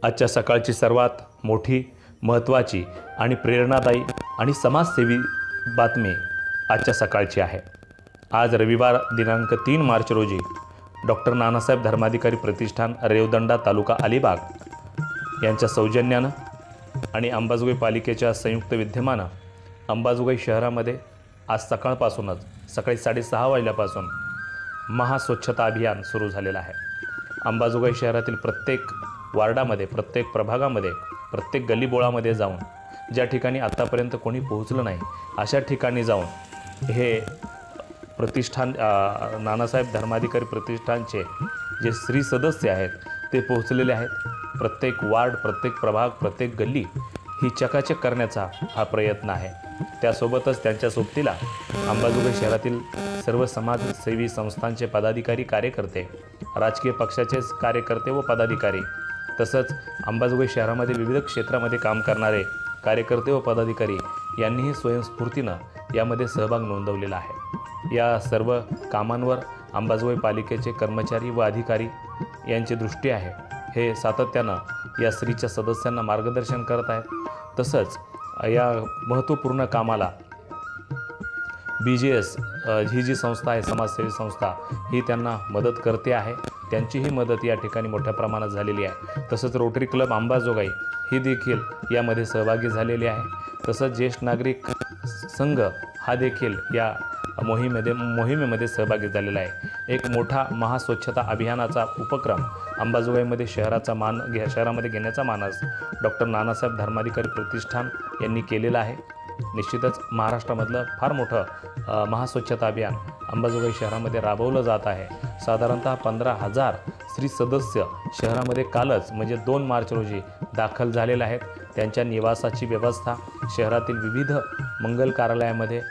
आजच्या सकाळची सर्वात मोठी, महत्त्वाची आणि प्रेरणादायी आणि समाजसेवी बातमी आजच्या सकाळची आहे। आज रविवार दिनांक 3 मार्च रोजी डॉक्टर नानासाहेब धर्माधिकारी प्रतिष्ठान रेवदंडा तालुका अलिबाग यांच्या सौजन्यानं आणि अंबाजोगाई पालिकेच्या संयुक्त विद्यमानं अंबाजोगाई शहरामध्ये आज सकाळपासूनच सकाळी 6:30 वाजल्यापासून महास्वच्छता अभियान सुरू झालेलं आहे। अंबाजोगाई शहरातील प्रत्येक वार्डामध्ये, प्रत्येक प्रभागामध्ये, प्रत्येक गल्लीबोळामध्ये जाऊन ज्या ठिकाणी आतापर्यंत कोणी पोहोचलं नाही अशा ठिकाणी जाऊन हे प्रतिष्ठान नानासाहेब धर्माधिकारी प्रतिष्ठानचे जे श्री सदस्य आहेत ते पोहोचलेले आहेत। प्रत्येक वार्ड, प्रत्येक प्रभाग, प्रत्येक गल्ली ही चकाचक करण्याचा हा प्रयत्न आहे। त्यासोबतच त्यांच्या सोबतीला अंबाजोगाई शहरातील सर्व समाजसेवी संस्थांचे पदाधिकारी, कार्यकर्ते, राजकीय पक्षाचे कार्यकर्ते व पदाधिकारी, तसंच अंबाजोगाई शहरामध्ये विविध क्षेत्रामध्ये काम करणारे कार्यकर्ते व पदाधिकारी यांनीही स्वयंस्फूर्तीनं यामध्ये सहभाग नोंदवलेला आहे। या सर्व कामांवर अंबाजोगाई पालिकेचे कर्मचारी व अधिकारी यांची दृष्टी आहे। हे सातत्यानं या श्रीच्या सदस्यांना मार्गदर्शन करत आहेत। तसंच या महत्त्वपूर्ण कामाला BJS ही जी संस्था आहे, समाजसेवी संस्था, ही त्यांना मदत करते आहे। त्यांचीही मदत या ठिकाणी मोठ्या प्रमाणात झालेली आहे। तसंच रोटरी क्लब अंबाजोगाई ही देखील यामध्ये सहभागी झालेली आहे। तसंच ज्येष्ठ नागरिक संघ हा देखील या मोहिमेमध्ये सहभागी झालेला आहे। एक मोठा महास्वच्छता अभियानाचा उपक्रम अंबाजोगाईमध्ये शहरामध्ये घेण्याचा मानस डॉक्टर नानासाहेब धर्माधिकारी प्रतिष्ठान यांनी केलेला आहे। निश्चितच महाराष्ट्रामधलं फार मोठं महास्वच्छता अभियान अंबाजोगाई शहरामध्ये राबवलं जात आहे। साधारणतः 15,000 श्री सदस्य शहरामध्ये कालच म्हणजे 2 मार्च रोजी दाखल झालेले आहेत। त्यांच्या निवासाची व्यवस्था शहरातील विविध मंगल कार्यालयामध्ये,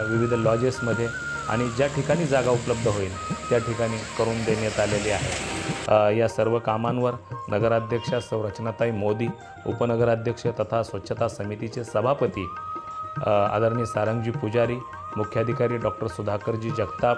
विविध लॉजेसमध्ये आणि ज्या ठिकाणी जागा उपलब्ध होईल त्या ठिकाणी करून देण्यात आलेली आहे। या सर्व कामांवर नगराध्यक्षा सौ रचनाताई मोदी, उपनगराध्यक्ष तथा स्वच्छता समितीचे सभापती आदरणीय सारंगजी पुजारी, मुख्याधिकारी डॉक्टर सुधाकरजी जगताप,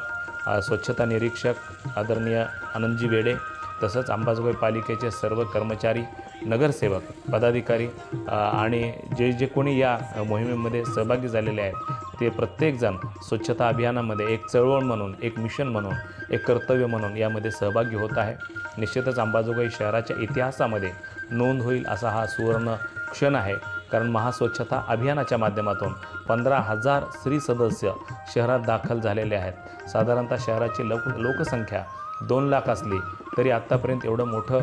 स्वच्छता निरीक्षक आदरणीय आनंदजी वेडे, तसंच अंबाजोगाई पालिकेचे सर्व कर्मचारी, नगरसेवक, पदाधिकारी आणि जे कोणी या मोहिमेमध्ये सहभागी झालेले आहेत ते प्रत्येकजण स्वच्छता अभियानामध्ये एक चळवळ म्हणून, एक मिशन म्हणून, एक कर्तव्य म्हणून यामध्ये सहभागी होत आहे। निश्चितच अंबाजोगाई शहराच्या इतिहासामध्ये नोंद होईल असा हा सुवर्ण क्षण आहे। कारण महास्वच्छता अभियानाच्या माध्यमातून 15,000 श्री सदस्य शहरात दाखल झालेले आहेत। साधारणतः शहराची लोकसंख्या 2 लाख असली तरी आत्तापर्यंत एवढं मोठं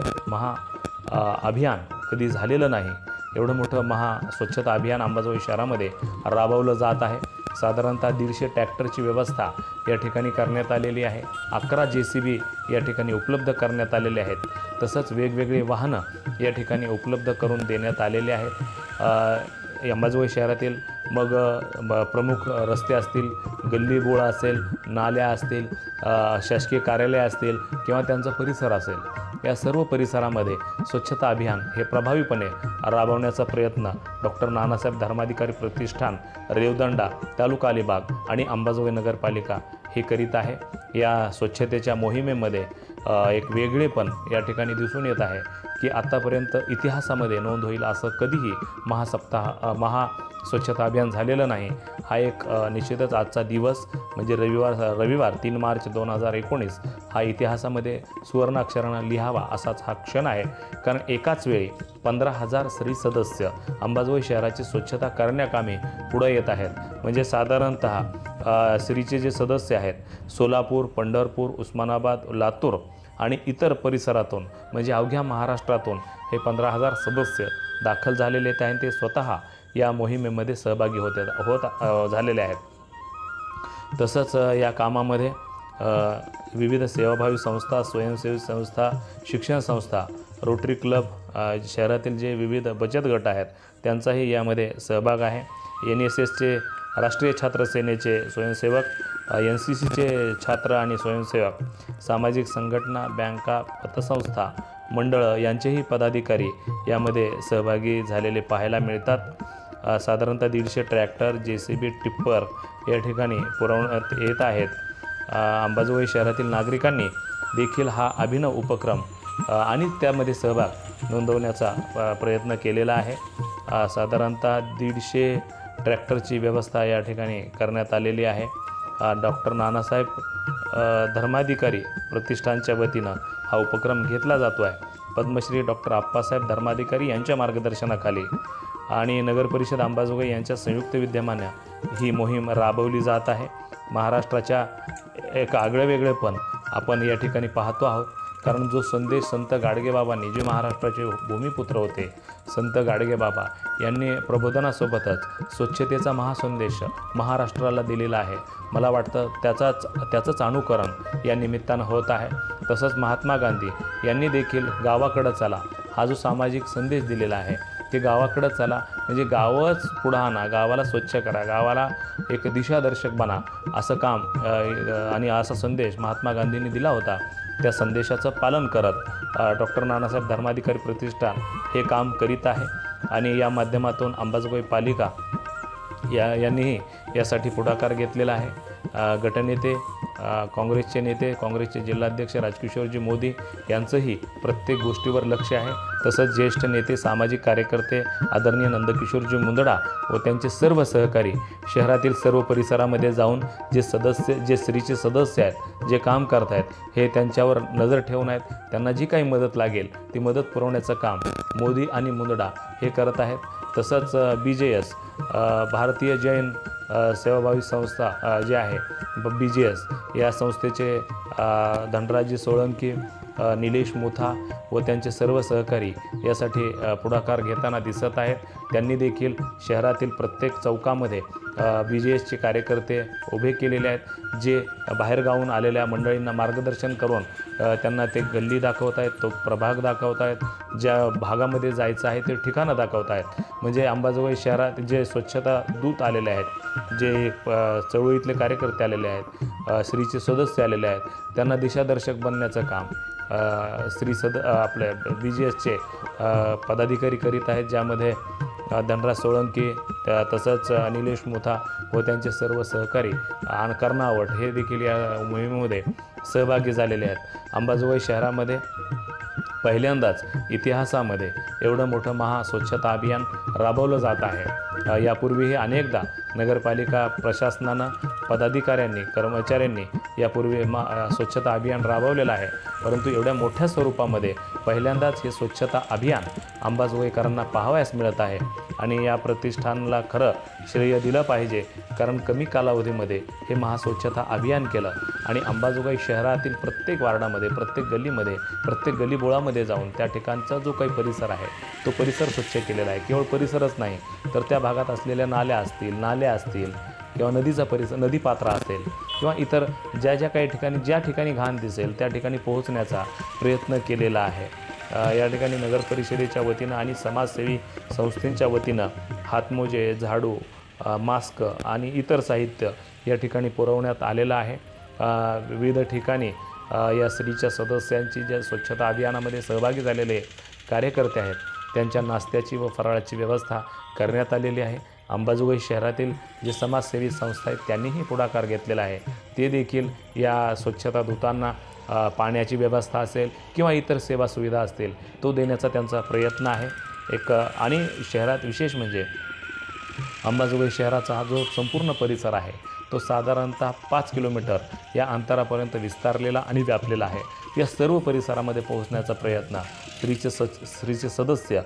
अभियान कधी झालेलं नाही। एवढं मोठं महास्वच्छता अभियान अंबाजोगाई शहरामध्ये राबवलं जात आहे। साधारणतः 150 ट्रॅक्टरची व्यवस्था या ठिकाणी करण्यात आलेली आहे। 11 JCB या ठिकाणी उपलब्ध करण्यात आलेले आहेत। तसंच वेगवेगळी वाहनं या ठिकाणी उपलब्ध करून देण्यात आलेले आहेत। अंबाजोगाई शहरातील मग प्रमुख रस्ते असतील, गल्लीबोळा असेल, नाल्या असतील, शासकीय कार्यालय असतील किंवा त्यांचा परिसर असेल, या सर्व परिसरामध्ये स्वच्छता अभियान हे प्रभावीपणे राबवण्याचा प्रयत्न डॉक्टर नानासाहेब धर्माधिकारी प्रतिष्ठान रेवदंडा तालुका अलिबाग आणि अंबाजोगाई नगरपालिका हे करीत आहे। या स्वच्छतेच्या मोहिमेमध्ये एक वेगळेपण या ठिकाणी दिसून येत आहे की आत्तापर्यंत इतिहासामध्ये नोंद होईल असं कधीही महास्वच्छता अभियान झालेलं नाही। हा एक निश्चितच आजचा दिवस म्हणजे रविवार 3 मार्च 2019 हा इतिहासामध्ये सुवर्णाक्षरानं लिहावा असाच हा क्षण आहे। कारण एकाच वेळी 15,000 श्री सदस्य अंबाजोगाई शहराची स्वच्छता करण्याकामी पुढे येत आहेत। म्हणजे साधारणतः श्रीचे जे सदस्य आहेत सोलापूर, पंढरपूर, उस्मानाबाद, लातूर आणि इतर परिसरातून म्हणजे अवघ्या महाराष्ट्रातून हे 15,000 सदस्य दाखल झालेले आहेत आणि ते स्वतः या मोहिमेमध्ये सहभागी झालेले आहेत। तसंच या कामामध्ये विविध सेवाभावी संस्था, स्वयंसेवी संस्था, शिक्षण संस्था, रोटरी क्लब, शहरातील जे विविध बचत गट आहेत त्यांचाही यामध्ये सहभाग आहे। NSSचे राष्ट्रीय छात्र सेनेचे स्वयंसेवक, NCCचे छात्र आणि स्वयंसेवक, सामाजिक संघटना, बँका, पतसंस्था, मंडळं यांचेही पदाधिकारी यामध्ये सहभागी झालेले पाहायला मिळतात। साधारणतः 150 ट्रॅक्टर, JCB, टिप्पर या ठिकाणी पुरवण्यात येत आहेत। अंबाजोगाई शहरातील नागरिकांनी देखील हा अभिनव उपक्रम आणि त्यामध्ये सहभाग नोंदवण्याचा प्रयत्न केलेला आहे। साधारणतः 150 ट्रॅक्टरची व्यवस्था या ठिकाणी करण्यात आलेली आहे। डॉक्टर नानासाहेब धर्माधिकारी प्रतिष्ठानच्या वतीनं हा उपक्रम घेतला जातो आहे। पद्मश्री डॉक्टर आप्पासाहेब धर्माधिकारी यांच्या मार्गदर्शनाखाली आणि नगर परिषद अंबाजोगाई यांच्या संयुक्त विद्यमानं ही मोहीम राबवली जात आहे। महाराष्ट्राच्या एक आगळेवेगळेपण आपण या ठिकाणी पाहतो आहोत, कारण जो संदेश संत गाडगेबाबांनी, जे महाराष्ट्राचे भूमिपुत्र होते, संत गाडगेबाबा यांनी प्रबोधनासोबतच स्वच्छतेचा महासंदेश महाराष्ट्राला दिलेला आहे। मला वाटतं त्याचंच अनुकरण या निमित्तानं होत आहे। तसंच महात्मा गांधी यांनी देखील गावाकडं चला हा जो सामाजिक संदेश दिलेला आहे, की गावाकडं चला म्हणजे गावच पुढं आणा, गावाला स्वच्छ करा, गावाला एक दिशादर्शक बना, असं काम आणि असा संदेश महात्मा गांधींनी दिला होता। त्या संदेशाचं पालन करत डॉक्टर नानासाहेब धर्माधिकारी प्रतिष्ठान हे काम करीत आहे आणि या माध्यमातून अंबाजोगाई पालिका यांनीही यासाठी पुढाकार घेतलेला आहे। गटनेते, काँग्रेसचे नेते, काँग्रेसचे जिल्हाध्यक्ष राजकिशोरजी मोदी यांचंही प्रत्येक गोष्टीवर लक्ष आहे। तसंच ज्येष्ठ नेते, सामाजिक कार्यकर्ते आदरणीय नंदकिशोरजी मुंदडा व त्यांचे सर्व सहकारी शहरातील सर्व परिसरामध्ये जाऊन जे स्त्रीचे सदस्य आहेत, जे काम करत आहेत, हे त्यांच्यावर नजर ठेवून आहेत। त्यांना जी काही मदत लागेल ती मदत पुरवण्याचं काम मोदी आणि मुंदडा हे करत आहेत। तसंच BJS भारतीय जैन सेवाभावी संस्था जे आहे BJS या संस्थेचे धनराजी सोळंकी, निलेश मुथा व त्यांचे सर्व सहकारी यासाठी पुढाकार घेताना दिसत आहेत। त्यांनी देखील शहरातील प्रत्येक चौकामध्ये BJSचे कार्यकर्ते उभे केलेले आहेत, जे बाहेरगावून आलेल्या मंडळींना मार्गदर्शन करून त्यांना ते गल्ली दाखवत आहेत, तो प्रभाग दाखवत आहेत, ज्या भागामध्ये जायचं आहे ते ठिकाणं दाखवत आहेत। म्हणजे अंबाजोगाई शहरात जे स्वच्छता दूत आलेले आहेत, जे चळवळीतले कार्यकर्ते आलेले आहेत, स्त्रीचे सदस्य आलेले आहेत, त्यांना दिशादर्शक बनण्याचं काम आपल्या BJSचे पदाधिकारी करीत आहेत, ज्यामध्ये धनराज सोळंकी, तसंच निलेश मुथा व त्यांचे सर्व सहकारी आणि कर्नावट हे देखील या मोहिमेमध्ये सहभागी झालेले आहेत। अंबाजोगाई शहरामध्ये पहिल्यांदाच इतिहासामध्ये एवढं मोठं महास्वच्छता अभियान राबवलं जात आहे। यापूर्वीही अनेकदा नगरपालिका प्रशासनानं, पदाधिकाऱ्यांनी, कर्मचाऱ्यांनी यापूर्वी स्वच्छता अभियान राबवलेलं आहे, परंतु एवढ्या मोठ्या स्वरूपामध्ये पहिल्यांदाच हे स्वच्छता अभियान अंबाजोगाईकरांना पाहावयास मिळत आहे आणि या प्रतिष्ठानला खरं श्रेय दिलं पाहिजे, कारण कमी कालावधीमध्ये हे महास्वच्छता अभियान केलं आणि अंबाजोगाई शहरातील प्रत्येक वार्डामध्ये, प्रत्येक गल्लीमध्ये, प्रत्येक गल्लीबोळामध्ये जाऊन त्या ठिकाणचा जो काही परिसर आहे तो परिसर स्वच्छ केलेला आहे। केवळ परिसरच नाही तर त्या भागात असलेल्या नाल्या असतील किंवा नदीचा परिसर, नदीपात्रा असेल किंवा इतर ज्या ठिकाणी घाण दिसेल त्या ठिकाणी पोहोचण्याचा प्रयत्न केलेला आहे। या ठिकाणी नगर परिषदेच्या वतीनं आणि समाजसेवी संस्थेच्या वतीनं हातमोजे, झाडू, मास्क आणि इतर साहित्य या ठिकाणी पुरवण्यात आलेलं आहे। विविध ठिकाणी या स्त्रीच्या सदस्यांची ज्या स्वच्छता अभियानामध्ये सहभागी झालेले कार्यकर्ते आहेत त्यांच्या नाश्त्याची व फराळाची व्यवस्था करण्यात आलेली आहे। अंबाजोगाई शहरातील जे समाजसेवी संस्था आहेत त्यांनीही पुढाकार घेतलेला आहे। ते देखील या स्वच्छता दूतांना पाण्याची व्यवस्था असेल किंवा इतर सेवा सुविधा असतील तो देण्याचा त्यांचा प्रयत्न आहे। आणि शहरात विशेष म्हणजे अंबाजोगाई शहराचा हा जो संपूर्ण परिसर आहे तो साधारणतः 5 किलोमीटर या अंतरापर्यंत विस्तारलेला आणि व्यापलेला आहे। या सर्व परिसरामध्ये पोहोचण्याचा प्रयत्न स्त्रीचे सदस्य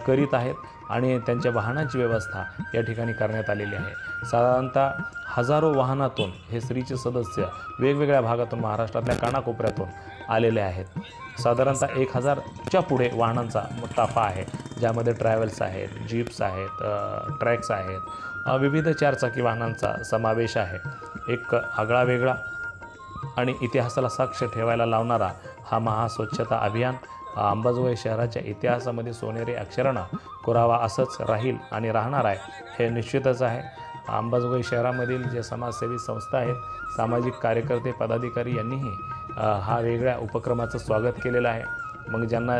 करीत आहेत आणि त्यांच्या वाहनांची व्यवस्था या ठिकाणी करण्यात आलेली आहे। साधारणतः हजारो वाहनातून हे स्त्रीचे सदस्य वेगवेगळ्या भागातून, महाराष्ट्रातल्या कानाकोपऱ्यातून आलेले आहेत। साधारणतः 1000च्या पुढे वाहनांचा ताफा आहे, ज्यामध्ये ट्रॅव्हल्स आहेत, जीप्स आहेत, ट्रॅक्स आहेत, विविध चारचाकी वाहनांचा समावेश आहे। एक आगळा वेगळा आणि इतिहासाला साक्ष ठेवायला लावणारा हा महास्वच्छता अभियान अंबाजोगाई शहराच्या इतिहासामध्ये सोनेरी अक्षरानं कोरावा असंच राहील आणि राहणार आहे, हे निश्चितच आहे। अंबाजोगाई शहरामधील जे समाजसेवी संस्था आहेत, सामाजिक कार्यकर्ते, पदाधिकारी यांनीही हा वेगळ्या उपक्रमाचं स्वागत केलेलं आहे। मग ज्यांना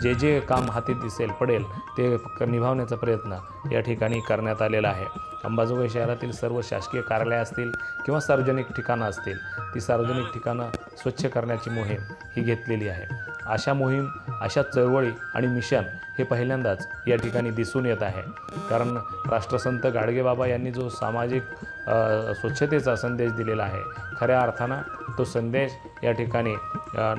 जे काम हाती पडेल ते निभावण्याचा प्रयत्न या ठिकाणी करण्यात आलेला आहे। अंबाजोगाई शहरातील सर्व शासकीय कार्यालय असतील किंवा सार्वजनिक ठिकाणं असतील, ती सार्वजनिक ठिकाणं स्वच्छ करण्याची मोहीम ही घेतलेली आहे। अशा मोहीम, अशा चळवळी आणि मिशन हे पहिल्यांदाच या ठिकाणी दिसून येत आहे. कारण राष्ट्रसंत गाडगेबाबा यांनी जो सामाजिक स्वच्छतेचा संदेश दिलेला आहे, खऱ्या अर्थानं तो संदेश या ठिकाणी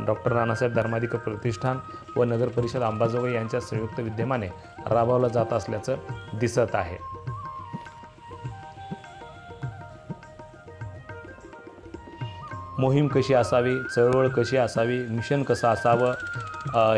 डॉक्टर नानासाहेब धर्माधिकारी प्रतिष्ठान व नगर परिषद अंबाजोगाई यांच्या संयुक्त विद्यमाने राबवला जात असल्याचं दिसत आहे. मोहीम कशी असावी, चळवळ कशी असावी, मिशन कसं असावं,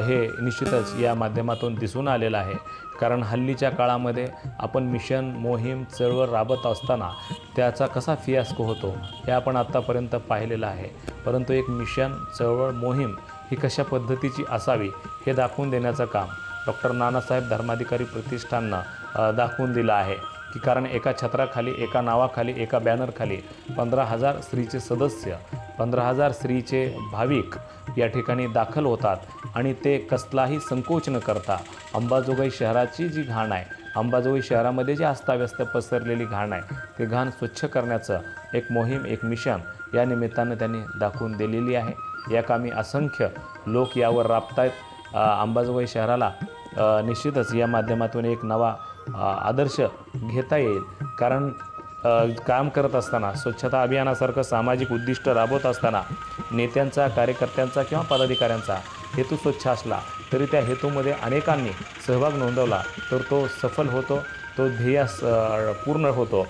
हे निश्चितच या माध्यमातून दिसून आलेलं आहे. कारण हल्लीच्या काळामध्ये आपण मिशन, मोहीम, चळवळ राबत असताना त्याचा कसा फियास्को होतो हे आपण आत्तापर्यंत पाहिलेलं आहे. परंतु एक मिशन, चळवळ, मोहीम ही कशा पद्धतीची असावी हे दाखवून देण्याचं काम डॉक्टर नानासाहेब धर्माधिकारी प्रतिष्ठाननं दाखवून दिलं आहे. की कारण एका छत्राखाली, एका नावाखाली, एका बॅनरखाली 15,000 स्त्रीचे सदस्य, 15,000 स्त्रीचे भाविक या ठिकाणी दाखल होतात आणि ते कसलाही संकोच न करता अंबाजोगाई शहराची जी घाण आहे, अंबाजोगाई शहरामध्ये जी अस्ताव्यस्त पसरलेली घाण आहे, ते घाण स्वच्छ करण्याचं एक मोहीम, एक मिशन या निमित्तानं त्यांनी दाखवून दिलेली आहे. या कामी असंख्य लोक यावर राबतायत. अंबाजोगाई शहराला निश्चितच या माध्यमातून एक नवा आदर्श घेता येईल. कारण काम करत असताना, स्वच्छता अभियानासारखं सामाजिक उद्दिष्ट राबवत असताना नेत्यांचा, कार्यकर्त्यांचा किंवा पदाधिकाऱ्यांचा हेतू स्वच्छ असला तरी त्या हेतूमध्ये अनेकांनी सहभाग नोंदवला तर तो सफल होतो, तो ध्येय पूर्ण होतो.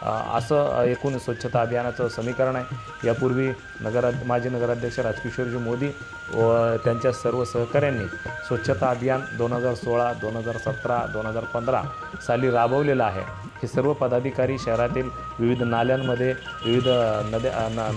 असं एकूण स्वच्छता अभियानाचं समीकरण आहे. यापूर्वी माजी नगराध्यक्ष राजकिशोरजी मोदी व त्यांच्या सर्व सहकाऱ्यांनी स्वच्छता अभियान 2016, 2017, 2015 साली राबवलेलं आहे. हे सर्व पदाधिकारी शहरातील विविध नाल्यांमध्ये, विविध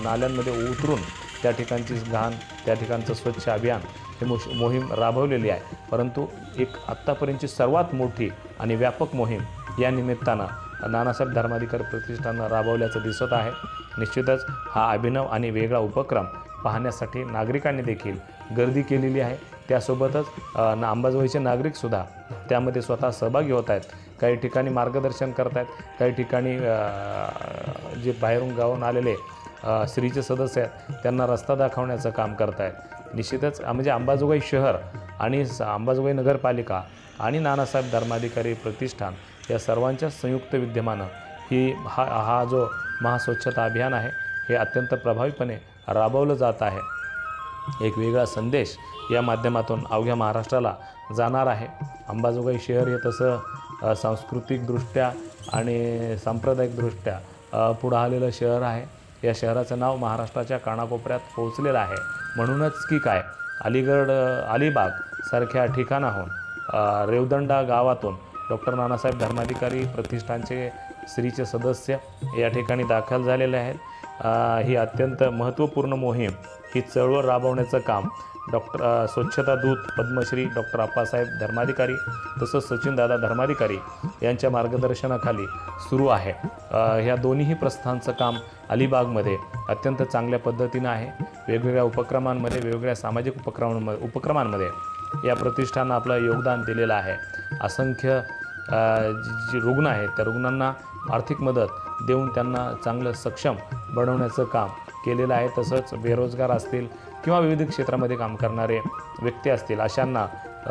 नाल्यांमध्ये उतरून त्या ठिकाणची घाण, त्या ठिकाणचं स्वच्छ अभियान हे मोहीम राबवलेली आहे. परंतु एक आत्तापर्यंतची सर्वात मोठी आणि व्यापक मोहीम या निमित्तानं नानासाहेब धर्माधिकारी प्रतिष्ठानं राबवल्याचं दिसत आहे. निश्चितच हा अभिनव आणि वेगळा उपक्रम पाहण्यासाठी नागरिकांनी देखील गर्दी केलेली आहे. त्यासोबतच अंबाजोगाईचे नागरिकसुद्धा त्यामध्ये स्वतः सहभागी होत आहेत. काही ठिकाणी मार्गदर्शन करत आहेत, काही ठिकाणी जे बाहेरून गावाहून आलेले स्त्रीचे सदस्य आहेत त्यांना रस्ता दाखवण्याचं काम करत आहेत. निश्चितच म्हणजे अंबाजोगाई शहर आणि अंबाजोगाई नगरपालिका आणि नानासाहेब धर्माधिकारी प्रतिष्ठान या सर्वांच्या संयुक्त विद्यमानं हा जो महास्वच्छता अभियान आहे हे अत्यंत प्रभावीपणे राबवलं जात आहे. एक वेगळा संदेश या माध्यमातून अवघ्या महाराष्ट्राला जाणार आहे. अंबाजोगाई शहर हे तसं सांस्कृतिकदृष्ट्या आणि सांप्रदायिकदृष्ट्या पुढं आलेलं शहर आहे. या शहराचं नाव महाराष्ट्राच्या कानाकोपऱ्यात पोहोचलेलं आहे. म्हणूनच की काय, अलिबाग सारख्या ठिकाणाहून, रेवदंडा गावातून डॉक्टर नानासाहेब धर्माधिकारी प्रतिष्ठानचे स्त्रीचे सदस्य या ठिकाणी दाखल झालेले आहेत. ही अत्यंत महत्त्वपूर्ण मोहीम, ही चळवळ राबवण्याचं काम स्वच्छता दूत पद्मश्री डॉक्टर आप्पासाहेब धर्माधिकारी तसंच सचिनदादा धर्माधिकारी यांच्या मार्गदर्शनाखाली सुरू आहे. ह्या दोन्हीही प्रस्थानचं काम अलिबागमध्ये अत्यंत चांगल्या पद्धतीनं आहे. वेगवेगळ्या उपक्रमांमध्ये, वेगवेगळ्या सामाजिक उपक्रमांमध्ये या प्रतिष्ठानं आपलं योगदान दिलेलं आहे. असंख्य जे रुग्ण आहेत त्या रुग्णांना आर्थिक मदत देऊन त्यांना चांगलं सक्षम बनवण्याचं काम केलेलं आहे. तसंच बेरोजगार असतील किंवा विविध क्षेत्रामध्ये काम करणारे व्यक्ती असतील अशांना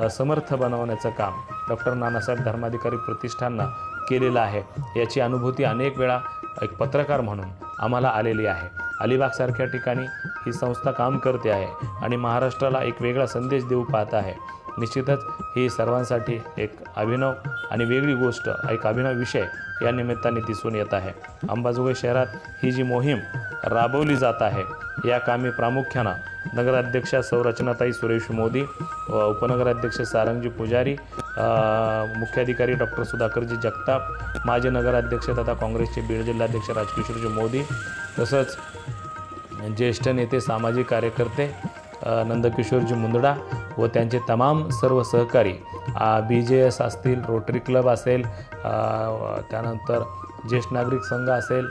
समर्थ बनवण्याचं काम डॉक्टर नानासाहेब धर्माधिकारी प्रतिष्ठाननं केलेलं आहे. याची अनुभूती अनेक वेळा एक पत्रकार म्हणून आम्हाला आलेली आहे. अलिबागसारख्या ठिकाणी ही संस्था काम करते आहे आणि महाराष्ट्राला एक वेगळा संदेश देऊ पाहत आहे. निश्चितच ही सर्वांसाठी एक अभिनव आणि वेगळी गोष्ट, एक अभिनव विषय या निमित्ताने दिसून येत आहे. अंबाजोगाई शहरात ही जी मोहीम राबवली जात आहे या कामी प्रामुख्यानं नगराध्यक्षा संरचनाताई सुरेश मोदी, उपनगराध्यक्ष सारंगजी पुजारी, मुख्याधिकारी डॉक्टर सुधाकरजी जगताप, माजी नगराध्यक्ष तथा काँग्रेसचे बीड जिल्हाध्यक्ष राजकिशोरजी मोदी, तसंच ज्येष्ठ नेते, सामाजिक कार्यकर्ते नंदकिशोरजी मुंदडा व त्यांचे तमाम सर्व सहकारी, BJS असतील, रोटरी क्लब असेल, त्यानंतर ज्येष्ठ नागरिक संघ असेल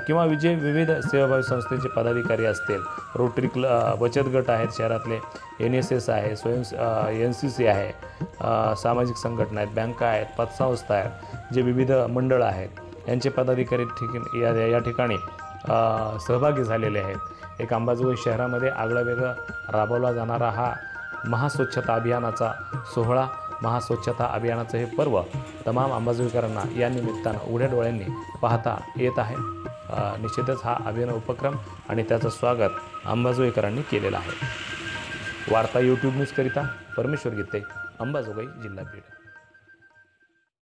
किंवा विविध सेवाभावी संस्थेचे पदाधिकारी असतील, रोटरी बचत गट आहेत शहरातले, NSS आहे, NCC आहे, सामाजिक संघटना आहेत, बँका आहेत, पतसंस्था आहेत, जे विविध मंडळं आहेत यांचे पदाधिकारी या ठिकाणी सहभागी झालेले आहेत. एक अंबाजोगाई शहरामध्ये आगळं वेगळं राबवला जाणारा हा महास्वच्छता अभियानाचा सोहळा, महास्वच्छता अभियानाचं हे पर्व तमाम अंबाजोगाईकरांना या निमित्तानं उघड्या डोळ्यांनी पाहता येत आहे। निश्चितच हा अभिनव उपक्रम आणि त्याचं स्वागत अंबाजोगाईकरांनी केलेलं आहे। वार्ता यूट्यूब न्यूजकरिता परमेश्वर गीते, अंबाजोगाई, जिल्हा बीड।